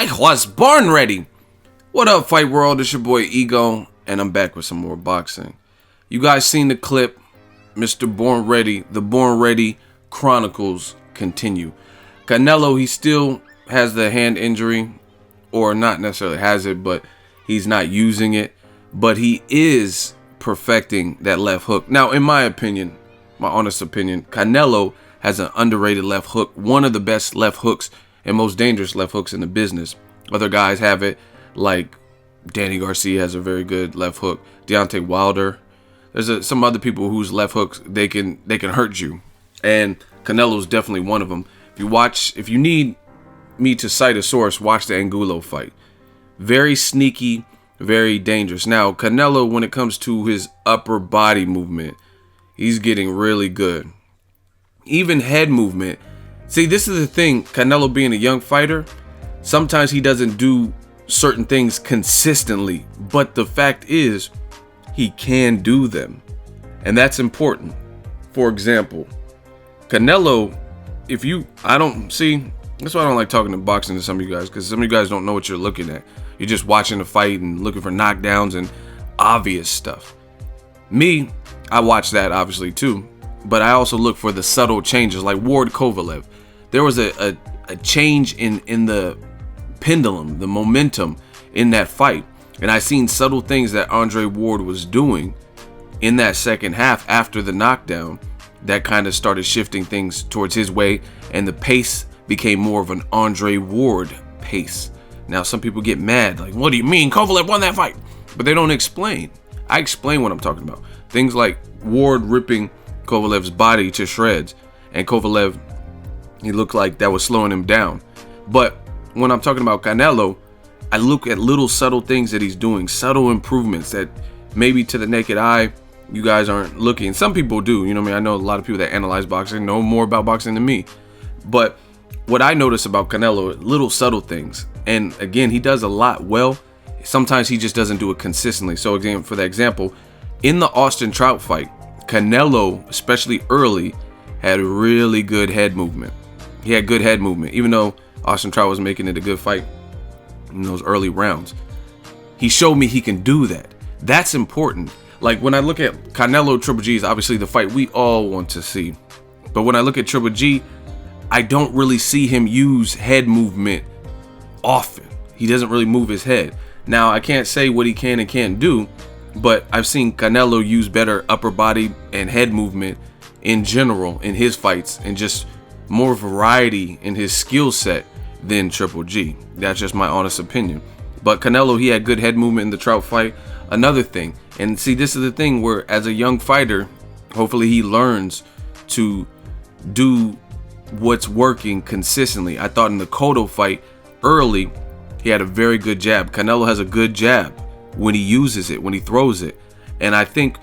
I was born ready. What up, Fight World? It's your boy Ego, and I'm back with some more boxing. You guys seen the clip, Mr. Born Ready. The Born Ready Chronicles continue. Canelo, he still has the hand injury, or not necessarily has it, but he's not using it. But he is perfecting that left hook. Now, in my opinion, my honest opinion, Canelo has an underrated left hook. One of the best left hooks and most dangerous left hooks in the business. Other guys have it, like Danny Garcia has a very good left hook. Deontay Wilder. There's some other people whose left hooks they can hurt you, and Canelo's definitely one of them. If you need me to cite a source, watch the Angulo fight. Very sneaky, very dangerous. Now Canelo, when it comes to his upper body movement, he's getting really good. Even head movement. See, this is the thing. Canelo being a young fighter, sometimes he doesn't do certain things consistently, but the fact is he can do them, and that's important. For example, Canelo, that's why I don't like talking to boxing to some of you guys, because some of you guys don't know what you're looking at. You're just watching the fight and looking for knockdowns and obvious stuff. Me, I watch that obviously too, but I also look for the subtle changes, like Ward Kovalev. There was a change in the pendulum, the momentum in that fight. And I seen subtle things that Andre Ward was doing in that second half after the knockdown that kind of started shifting things towards his way, and the pace became more of an Andre Ward pace. Now, some people get mad, like, what do you mean Kovalev won that fight? But they don't explain. I explain what I'm talking about. Things like Ward ripping Kovalev's body to shreds, and Kovalev, he looked like that was slowing him down. But when I'm talking about Canelo, I look at little subtle things that he's doing, subtle improvements that maybe to the naked eye, you guys aren't looking. Some people do, you know what I mean? I know a lot of people that analyze boxing know more about boxing than me. But what I notice about Canelo, little subtle things. And again, he does a lot well. Sometimes he just doesn't do it consistently. So again, for that example, in the Austin Trout fight, Canelo, especially early, had really good head movement. He had good head movement, even though Austin Trout was making it a good fight in those early rounds. He showed me he can do that. That's important. Like when I look at Canelo Triple G, is obviously the fight we all want to see. But when I look at Triple G, I don't really see him use head movement often. He doesn't really move his head. Now, I can't say what he can and can't do, but I've seen Canelo use better upper body and head movement in general in his fights, and just more variety in his skill set than Triple G. That's just my honest opinion. But Canelo, he had good head movement in the Trout fight. Another thing, and see, this is the thing where as a young fighter, hopefully he learns to do what's working consistently. I thought in the Cotto fight early, he had a very good jab. Canelo has a good jab when he uses it, when he throws it. And I think,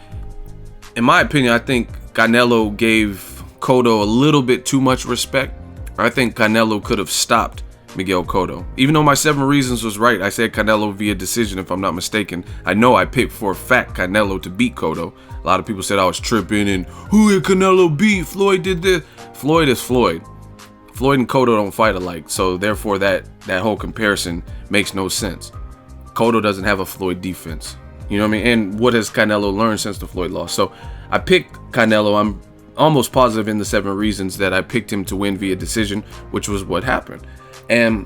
in my opinion, I think Canelo gave Cotto a little bit too much respect. I think Canelo could have stopped Miguel Cotto. Even though my 7 reasons was right, I said Canelo via decision if I'm not mistaken. I know I picked for a fact Canelo to beat Cotto. A lot of people said I was tripping and who did Canelo beat? Floyd did this. Floyd is Floyd. Floyd and Cotto don't fight alike, so therefore that whole comparison makes no sense. Cotto doesn't have a Floyd defense. You know what I mean? And what has Canelo learned since the Floyd loss? So I picked Canelo. I'm almost positive in the 7 reasons that I picked him to win via decision, which was what happened. And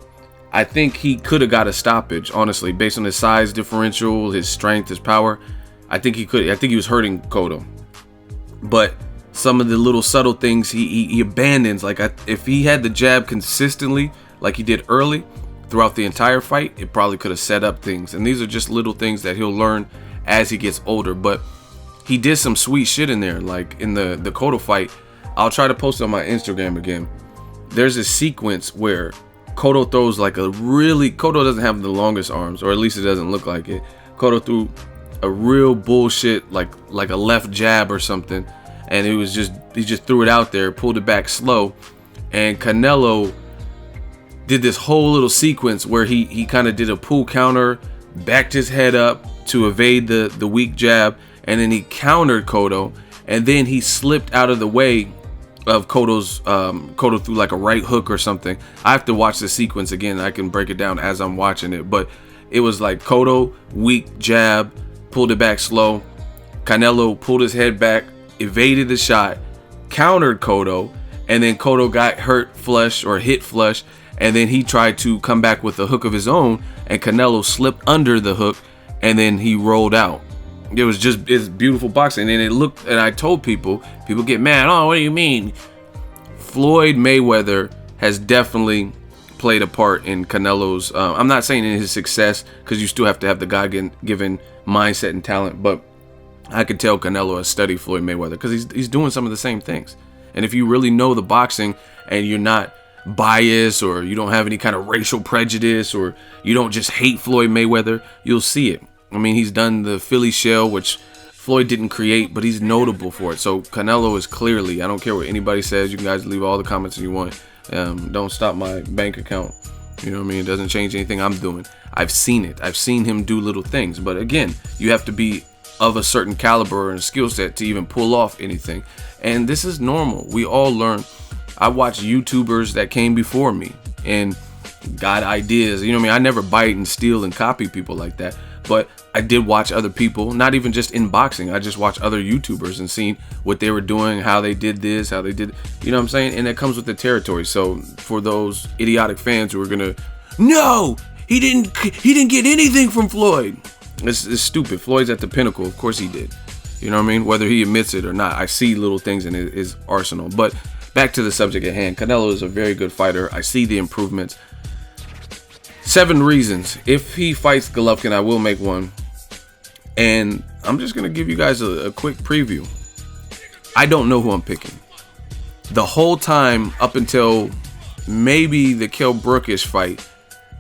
I think he could have got a stoppage, honestly, based on his size differential, his strength, his power. I think he could. I think he was hurting Cotto. But some of the little subtle things he abandons. Like if he had the jab consistently, like he did early throughout the entire fight, it probably could have set up things. And these are just little things that he'll learn as he gets older. But he did some sweet shit in there, like in the Cotto fight. I'll try to post it on my Instagram again. There's a sequence where Cotto throws like Cotto doesn't have the longest arms, or at least it doesn't look like it. Cotto threw a real bullshit, like a left jab or something, and he just threw it out there, pulled it back slow, and Canelo did this whole little sequence where he kind of did a pull counter, backed his head up to evade the weak jab, and then he countered Cotto, and then he slipped out of the way of Cotto's Cotto threw like a right hook or something. I have to watch the sequence again. I can break it down as I'm watching it, but it was like Cotto weak jab, pulled it back slow. Canelo pulled his head back, evaded the shot, countered Cotto, and then Cotto got hurt flush or hit flush, and then he tried to come back with a hook of his own, and Canelo slipped under the hook, and then he rolled out. It's beautiful boxing, and it looked, and I told people get mad. Oh, what do you mean? Floyd Mayweather has definitely played a part in Canelo's, I'm not saying in his success, because you still have to have the God-given mindset and talent, but I could tell Canelo has studied Floyd Mayweather, because he's doing some of the same things. And if you really know the boxing and you're not biased, or you don't have any kind of racial prejudice, or you don't just hate Floyd Mayweather, you'll see it. I mean, he's done the Philly shell, which Floyd didn't create, but he's notable for it. So Canelo is clearly, I don't care what anybody says, you guys leave all the comments you want. Don't stop my bank account. You know what I mean? It doesn't change anything I'm doing. I've seen it. I've seen him do little things. But again, you have to be of a certain caliber and skill set to even pull off anything. And this is normal. We all learn. I watch YouTubers that came before me and got ideas. You know what I mean? I never bite and steal and copy people like that. But I did watch other people, not even just in boxing. I just watched other YouTubers and seen what they were doing, how they did this, how they did, you know what I'm saying? And it comes with the territory. So for those idiotic fans who are gonna, no, he didn't get anything from Floyd. It's stupid. Floyd's at the pinnacle. Of course he did. You know what I mean? Whether he admits it or not, I see little things in his arsenal. But back to the subject at hand. Canelo is a very good fighter. I see the improvements. 7 reasons. If he fights Golovkin, I will make one. And I'm just going to give you guys a quick preview. I don't know who I'm picking. The whole time up until maybe the Kell Brookish fight,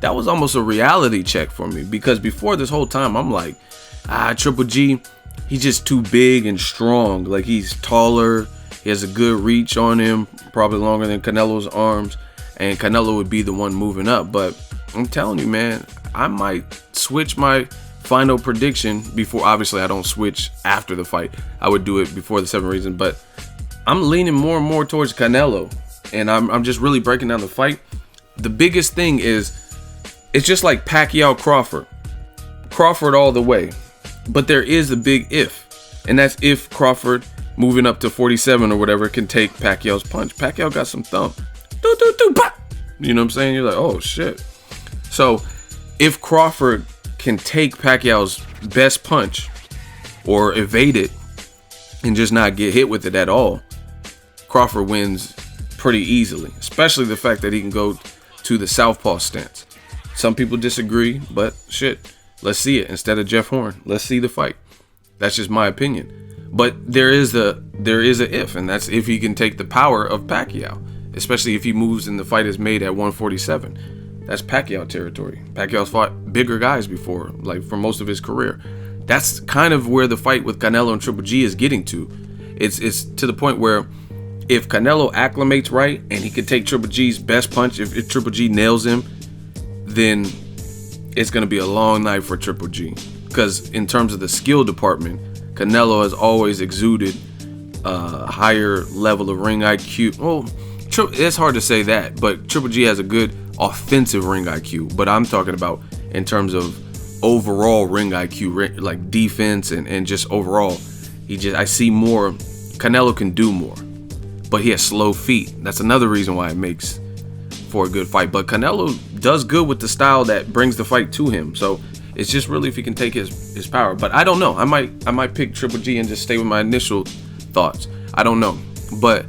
that was almost a reality check for me. Because before this whole time, I'm like, Triple G, he's just too big and strong. Like, he's taller. He has a good reach on him, probably longer than Canelo's arms. And Canelo would be the one moving up. But I'm telling you, man, I might switch my final prediction before. Obviously, I don't switch after the fight. I would do it before the 7 reasons. But I'm leaning more and more towards Canelo. And I'm just really breaking down the fight. The biggest thing is, it's just like Pacquiao Crawford. Crawford all the way. But there is a big if. And that's if Crawford, moving up to 47 or whatever, can take Pacquiao's punch. Pacquiao got some thump. You know what I'm saying? You're like, oh shit. So if Crawford can take Pacquiao's best punch or evade it and just not get hit with it at all, Crawford wins pretty easily. Especially the fact that he can go to the southpaw stance. Some people disagree, but shit, let's see it. Instead of Jeff Horn, let's see the fight. That's just my opinion. But there is a if, and that's if he can take the power of Pacquiao. Especially if he moves and the fight is made at 147. That's Pacquiao territory. Pacquiao's fought bigger guys before, like for most of his career. That's kind of where the fight with Canelo and Triple G is getting to. It's to the point where if Canelo acclimates right and he can take Triple G's best punch, if Triple G nails him, then it's going to be a long night for Triple G. Because in terms of the skill department, Canelo has always exuded a higher level of ring IQ. Well, it's hard to say that, but Triple G has a good offensive ring IQ. But I'm talking about in terms of overall ring IQ, like defense and just overall. I see more. Canelo can do more, but he has slow feet. That's another reason why it makes for a good fight. But Canelo does good with the style that brings the fight to him. So it's just really if he can take his power. But I don't know. I might pick Triple G and just stay with my initial thoughts. I don't know, but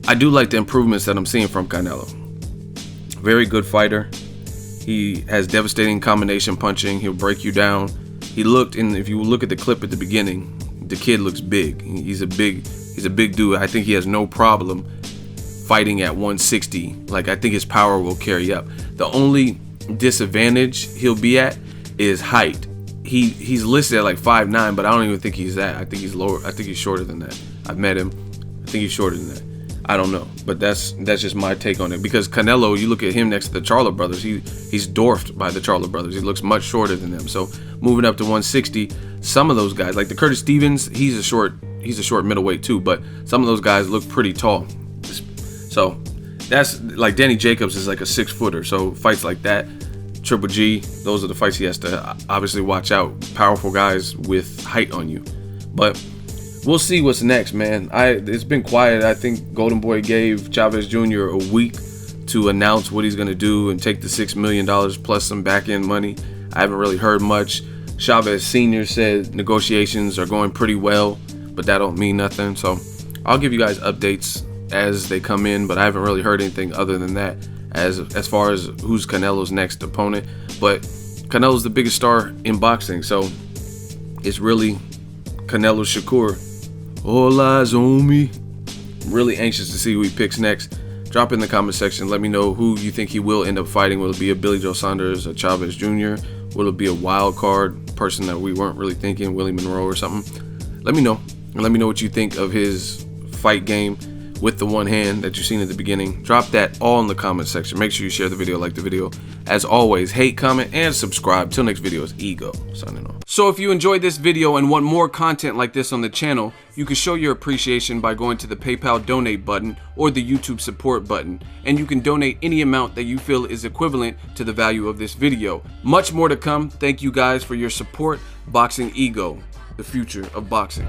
I do like the improvements that I'm seeing from Canelo. Very good fighter. He has devastating combination punching. He'll break you down. If you look at the clip at the beginning, the kid looks big. He's a big dude. I think he has no problem fighting at 160. Like, I think his power will carry up. The only disadvantage he'll be at is height. He's listed at like 5'9", but I don't even think he's that. I think he's lower. I think he's shorter than that. I've met him. I think he's shorter than that. I don't know, but that's just my take on it. Because Canelo, you look at him next to the Charlo brothers, he's dwarfed by the Charlo brothers. He looks much shorter than them. So moving up to 160, some of those guys, like the Curtis Stevens, he's a short middleweight too, but some of those guys look pretty tall. So that's like Danny Jacobs is like a 6-footer. So fights like that, Triple G, those are the fights he has to obviously watch out. Powerful guys with height on you. But we'll see what's next, man. It's been quiet. I think Golden Boy gave Chavez Jr. a week to announce what he's going to do and take the $6 million plus some back-end money. I haven't really heard much. Chavez Sr. said negotiations are going pretty well, but that don't mean nothing. So I'll give you guys updates as they come in, but I haven't really heard anything other than that as far as who's Canelo's next opponent. But Canelo's the biggest star in boxing, so it's really Canelo Shakur. All eyes on me. I'm really anxious to see who he picks next. Drop in the comment section. Let me know who you think he will end up fighting. Will it be a Billy Joe Saunders, a Chavez Jr.? Will it be a wild card person that we weren't really thinking, Willie Monroe or something? Let me know. And let me know what you think of his fight game with the one hand that you've seen at the beginning. Drop that all in the comment section. Make sure you share the video, like the video. As always, hate, comment, and subscribe. Till next video, it's Ego signing off. So if you enjoyed this video and want more content like this on the channel, you can show your appreciation by going to the PayPal donate button or the YouTube support button, and you can donate any amount that you feel is equivalent to the value of this video. Much more to come. Thank you guys for your support. Boxing Ego, the future of boxing.